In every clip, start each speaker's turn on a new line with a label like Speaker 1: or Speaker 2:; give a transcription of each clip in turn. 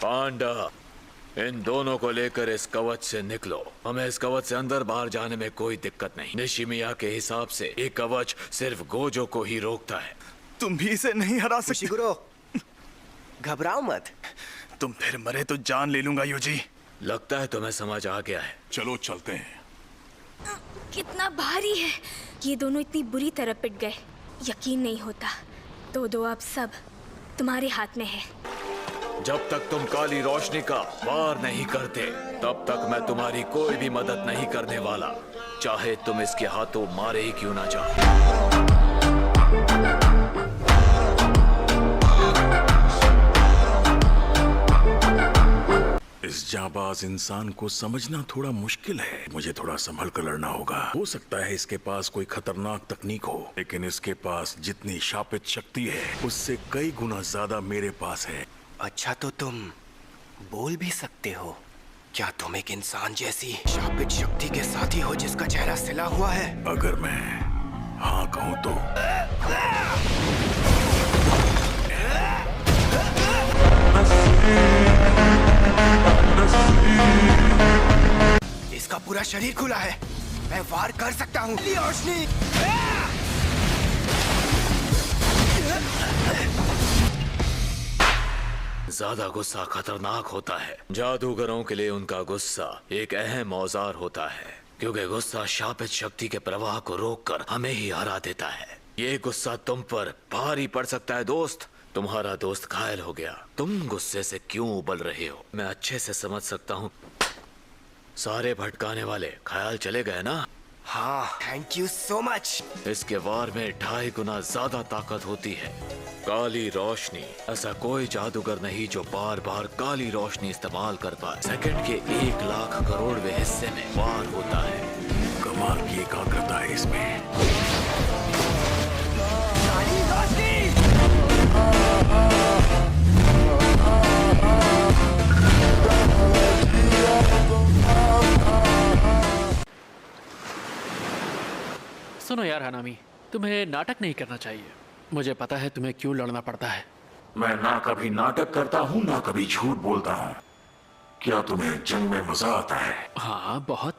Speaker 1: पांडा, इन दोनों को लेकर इस कवच से निकलो। हमें इस कवच से अंदर बाहर जाने में कोई दिक्कत नहीं। निशिमिया के हिसाब से ये कवच सिर्फ गोजो को ही रोकता है।
Speaker 2: तुम भी इसे नहीं हरा सकते।
Speaker 3: शिगुरो, घबराओ मत।
Speaker 2: तुम फिर मरे तो जान ले लूंगा यूजी।
Speaker 1: लगता है तुम्हें समझ आ गया है।
Speaker 4: चलो चलते हैं।
Speaker 5: कितना भारी है। ये दोनों इतनी बुरी तरह पिट गए, यकीन नहीं होता। तो दो अब सब तुम्हारे हाथ में है।
Speaker 1: जब तक तुम काली रोशनी का वार नहीं करते तब तक मैं तुम्हारी कोई भी मदद नहीं करने वाला, चाहे तुम इसके हाथों मारे ही क्यों ना जाओ।
Speaker 4: इस जाबाज इंसान को समझना थोड़ा मुश्किल है। मुझे थोड़ा संभल कर लड़ना होगा। हो सकता है इसके पास कोई खतरनाक तकनीक हो, लेकिन इसके पास जितनी शापित शक्ति है उससे कई गुना ज्यादा मेरे पास है।
Speaker 3: अच्छा, तो तुम बोल भी सकते हो। क्या तुम एक इंसान जैसी शापित शक्ति के साथी हो जिसका चेहरा सिला हुआ है?
Speaker 4: अगर मैं हाँ कहूँ तो
Speaker 3: इसका पूरा शरीर खुला है। मैं वार कर सकता हूँ। रोशनी,
Speaker 1: ज्यादा गुस्सा खतरनाक होता है। जादूगरों के लिए उनका गुस्सा एक अहम औजार होता है, क्योंकि गुस्सा शापित शक्ति के प्रवाह को रोककर हमें ही हरा देता है। ये गुस्सा तुम पर भारी पड़ सकता है दोस्त। तुम्हारा दोस्त घायल हो गया, तुम गुस्से से क्यों उबल रहे हो? मैं अच्छे से समझ सकता हूँ। सारे भटकाने वाले ख्याल चले गए ना?
Speaker 3: हाँ, थैंक यू सो मच।
Speaker 1: इसके वार में 2.5 गुना ज्यादा ताकत होती है। काली रोशनी, ऐसा कोई जादूगर नहीं जो बार बार काली रोशनी इस्तेमाल कर पाए। सेकंड के 1 लाख करोड़वें हिस्से में वार होता है।
Speaker 4: कमाल की एकाग्रता है इसमें।
Speaker 3: काली रोशनी!
Speaker 6: सुनो यार हनामी, तुम्हें नाटक नहीं करना चाहिए। मुझे पता है तुम्हें क्यों लड़ना पड़ता है।
Speaker 4: मैं ना कभी नाटक करता हूँ ना कभी झूठ बोलता हूँ। क्या तुम्हें जंग में मजा आता है?
Speaker 6: हाँ, बहुत।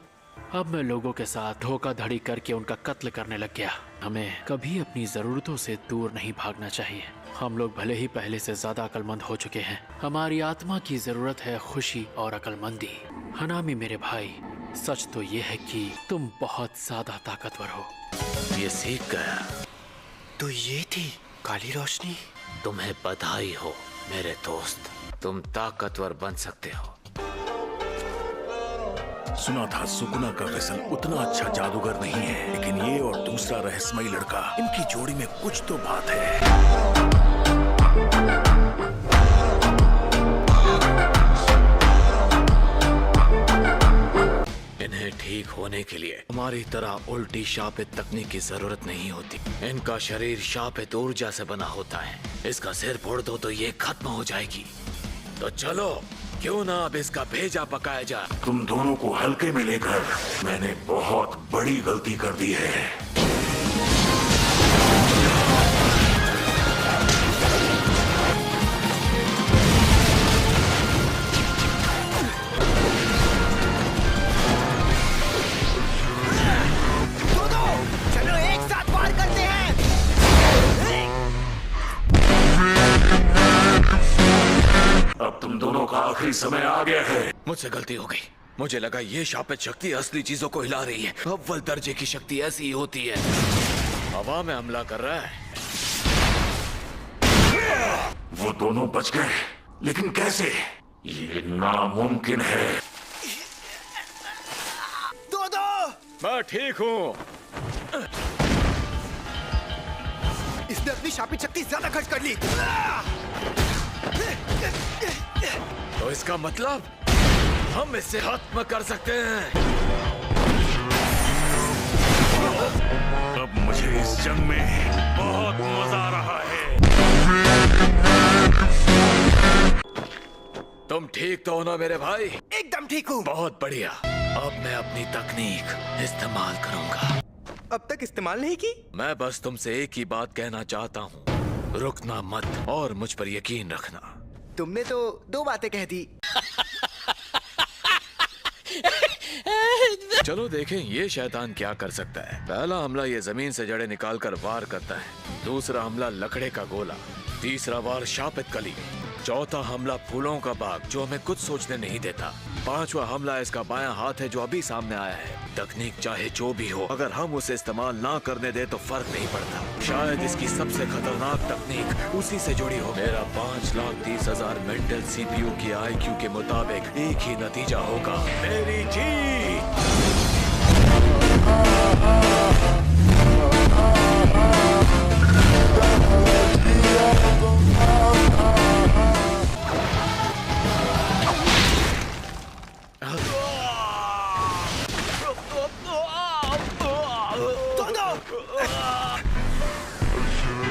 Speaker 6: अब मैं लोगों के साथ धोखाधड़ी करके उनका कत्ल करने लग गया। हमें कभी अपनी जरूरतों से दूर नहीं भागना चाहिए। हम लोग भले ही पहले से ज्यादा अक्लमंद हो चुके हैं। हमारी आत्मा की जरूरत है खुशी और अक्लमंदी। हनामी मेरे भाई, सच तो ये है कि तुम बहुत ज्यादा ताकतवर हो।
Speaker 1: ये सीख गया।
Speaker 3: तो ये थी काली रोशनी।
Speaker 1: तुम्हें बधाई हो मेरे दोस्त, तुम ताकतवर बन सकते हो।
Speaker 4: सुना था सुकुना का वेसल उतना अच्छा जादूगर नहीं है, लेकिन ये और दूसरा रहस्यमयी लड़का, इनकी जोड़ी में कुछ तो बात है।
Speaker 1: इन्हें ठीक होने के लिए हमारी तरह उल्टी शापित तकनीक की जरूरत नहीं होती। इनका शरीर शापित ऊर्जा से बना होता है। इसका सिर फोड़ दो तो ये खत्म हो जाएगी। तो चलो, क्यों ना अब इसका भेजा पकाया जाए।
Speaker 4: तुम दोनों को हल्के में लेकर मैंने बहुत बड़ी गलती कर दी है।
Speaker 3: चलो एक साथ वार करते हैं।
Speaker 4: अब तुम दोनों का आखिरी समय आ गया है।
Speaker 1: मुझसे गलती हो गई। मुझे लगा ये शापित शक्ति असली चीजों को हिला रही है। अव्वल दर्जे की शक्ति ऐसी ही होती है। हवा में हमला कर रहा है।
Speaker 4: वो दोनों बच गए, लेकिन कैसे? ये नामुमकिन है।
Speaker 3: दो
Speaker 1: मैं ठीक हूँ।
Speaker 3: इसने अपनी शापित शक्ति ज्यादा खर्च कर ली।
Speaker 1: तो इसका मतलब हम इसे खत्म कर सकते हैं।
Speaker 4: अब मुझे इस जंग में बहुत मजा आ रहा है।
Speaker 1: तुम ठीक तो हो ना मेरे भाई?
Speaker 3: एकदम ठीक हूँ।
Speaker 1: बहुत बढ़िया। अब मैं अपनी तकनीक इस्तेमाल करूंगा।
Speaker 3: अब तक इस्तेमाल नहीं की?
Speaker 1: मैं बस तुमसे एक ही बात कहना चाहता हूँ, रुकना मत और मुझ पर यकीन रखना।
Speaker 3: तुमने तो 2 बातें कह दी।
Speaker 1: चलो देखें ये शैतान क्या कर सकता है। पहला हमला ये जमीन से जड़ें निकालकर वार करता है, दूसरा हमला लकड़े का गोला, तीसरा वार शापित कली, चौथा हमला फूलों का बाग जो हमें कुछ सोचने नहीं देता, पांचवा हमला इसका बायां हाथ है जो अभी सामने आया है। तकनीक चाहे जो भी हो, अगर हम उसे इस्तेमाल ना करने दे तो फर्क नहीं पड़ता। शायद इसकी सबसे खतरनाक तकनीक उसी से जुड़ी हो। मेरा 5,30,000 मेंटल CPU की IQ के मुताबिक एक ही नतीजा होगा, मेरी जीत।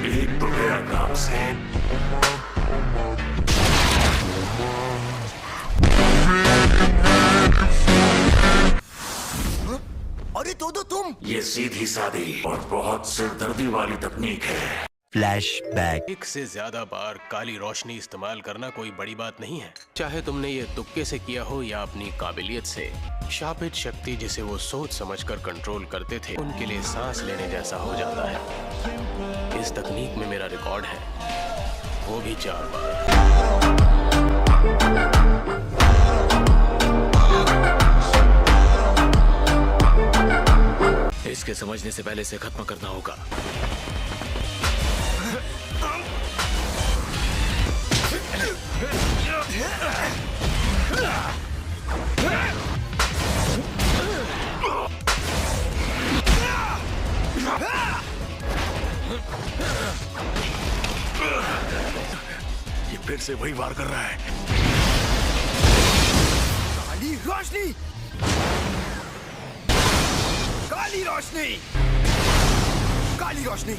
Speaker 4: एक तो गया काम से।
Speaker 3: अरे दो तुम।
Speaker 4: ये सीधी सादी और बहुत सिरदर्दी वाली तकनीक है।
Speaker 7: फ्लैशबैक।
Speaker 8: एक से ज्यादा बार काली रोशनी इस्तेमाल करना कोई बड़ी बात नहीं है, चाहे तुमने ये तुक्के से किया हो या अपनी काबिलियत से। शापित शक्ति जिसे वो सोच समझकर कंट्रोल करते थे, उनके लिए सांस लेने जैसा हो जाता है। इस तकनीक में मेरा रिकॉर्ड है, वो भी 4 बार।
Speaker 1: इसके समझने से पहले इसे खत्म करना होगा।
Speaker 4: ये फिर से वही वार कर रहा है।
Speaker 3: काली रोशनी, काली रोशनी, काली रोशनी।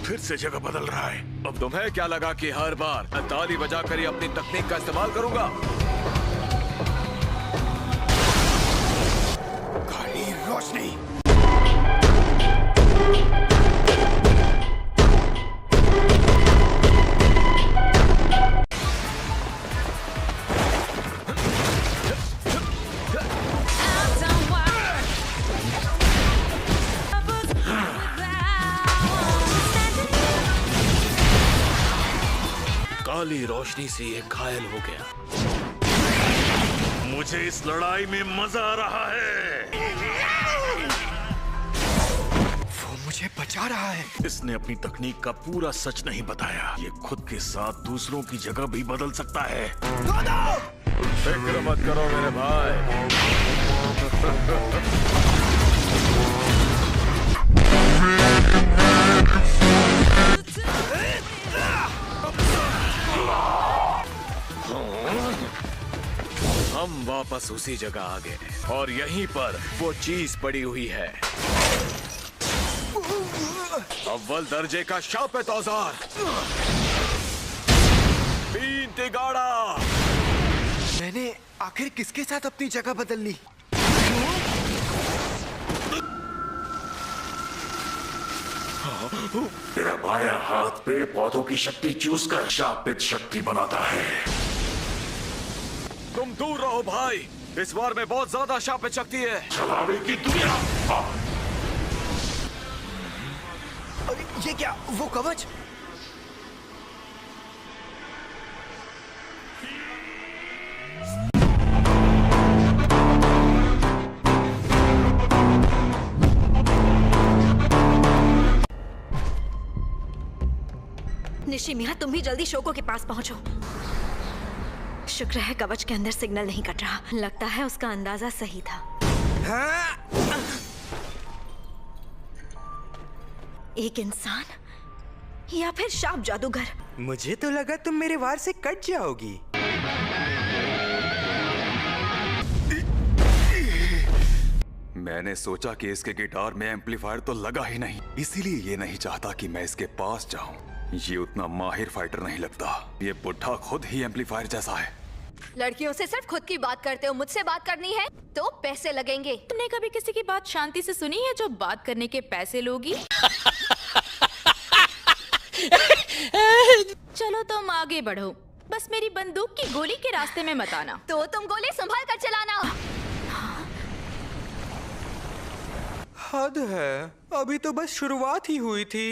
Speaker 4: फिर से जगह बदल रहा है।
Speaker 1: अब तुम्हें क्या लगा कि हर बार मैं ताली बजाकर ही अपनी तकनीक का इस्तेमाल करूंगा?
Speaker 3: काली रोशनी।
Speaker 1: काली रोशनी से ये घायल हो गया।
Speaker 4: मुझे इस लड़ाई में मजा आ रहा है।
Speaker 3: वो मुझे बचा रहा है।
Speaker 4: इसने अपनी तकनीक का पूरा सच नहीं बताया। ये खुद के साथ दूसरों की जगह भी बदल सकता है।
Speaker 1: फिक्र मत करो मेरे भाई। हम वापस उसी जगह आ गए और यहीं पर वो चीज पड़ी हुई है, अव्वल दर्जे का शापित औजार, बीन तिगाड़ा।
Speaker 3: मैंने आखिर किसके साथ अपनी जगह बदल ली?
Speaker 4: तेरा बायां हाथ पेड़ पौधों की शक्ति चूस कर शापित शक्ति बनाता है।
Speaker 1: तुम दूर रहो भाई, इस बार में बहुत ज्यादा शापित शक्ति है।
Speaker 4: चलावे की दुनिया।
Speaker 3: अरे ये क्या, वो कवच?
Speaker 9: निशिमिया, तुम भी जल्दी शोको के पास पहुंचो। शुक्र है कवच के अंदर सिग्नल नहीं कट रहा। लगता है उसका अंदाजा सही था। एक इंसान या फिर शाप जादूगर?
Speaker 3: मुझे तो लगा तुम मेरे वार से कट जाओगी।
Speaker 10: मैंने सोचा कि इसके गिटार में एम्पलीफायर तो लगा ही नहीं, इसीलिए ये नहीं चाहता कि मैं इसके पास जाऊं। ये उतना माहिर फाइटर नहीं लगता। ये बुढ़ा खुद ही एम्पलीफायर जैसा है।
Speaker 9: लड़कियों से सिर्फ खुद की बात करते हो, मुझसे बात करनी है तो पैसे लगेंगे।
Speaker 5: तुमने कभी किसी की बात शांति से सुनी है जो बात करने के पैसे लोगी?
Speaker 7: चलो तुम आगे बढ़ो, बस मेरी बंदूक की गोली के रास्ते में मत आना।
Speaker 5: तो तुम गोली संभाल कर चलाना।
Speaker 3: हद है, अभी तो बस शुरुआत ही हुई थी।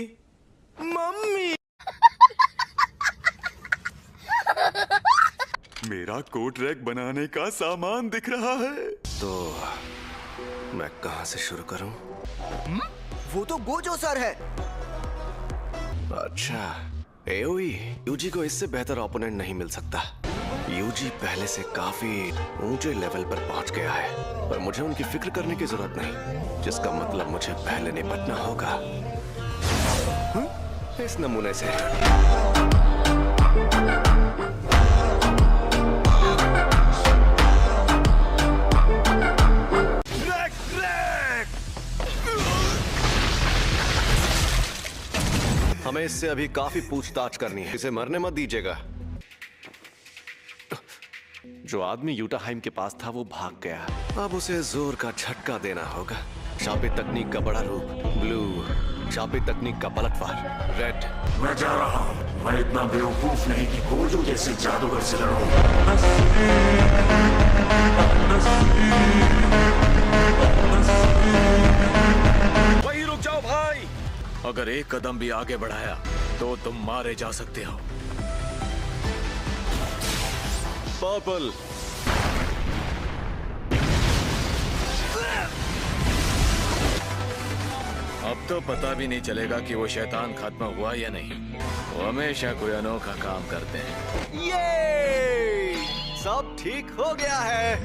Speaker 3: मम्मी
Speaker 10: मेरा कोट रैक बनाने का सामान दिख रहा है।
Speaker 3: तो मैं कहां से शुरू करूं?
Speaker 11: वो तो गोजो सर है।
Speaker 3: अच्छा, एओई, यूजी को इससे बेहतर ओपोनेंट नहीं मिल सकता। यूजी पहले से काफी ऊंचे लेवल पर पहुंच गया है, पर मुझे उनकी फिक्र करने की जरूरत नहीं, जिसका मतलब मुझे पहले निपटना होगा इस नमूने से। हमें इससे अभी काफी पूछताछ करनी है। इसे मरने मत दीजिएगा। जो आदमी यूटाहाइम के पास था वो भाग गया, अब उसे जोर का झटका देना होगा। शापित तकनीक का बड़ा रूप ब्लू, शापित तकनीक का पलटवार रेड।
Speaker 4: मैं जा रहा हूँ। मैं इतना बेवकूफ नहीं कि गोजो जैसे जादूगर से लड़ूं।
Speaker 1: वहीं रुक जाओ भाई। अगर एक कदम भी आगे बढ़ाया तो तुम मारे जा सकते हो।
Speaker 3: पर्पल।
Speaker 1: अब तो पता भी नहीं चलेगा कि वो शैतान खत्म हुआ या नहीं। वो हमेशा कोई अनोखा काम करते हैं।
Speaker 3: ये सब ठीक हो गया है।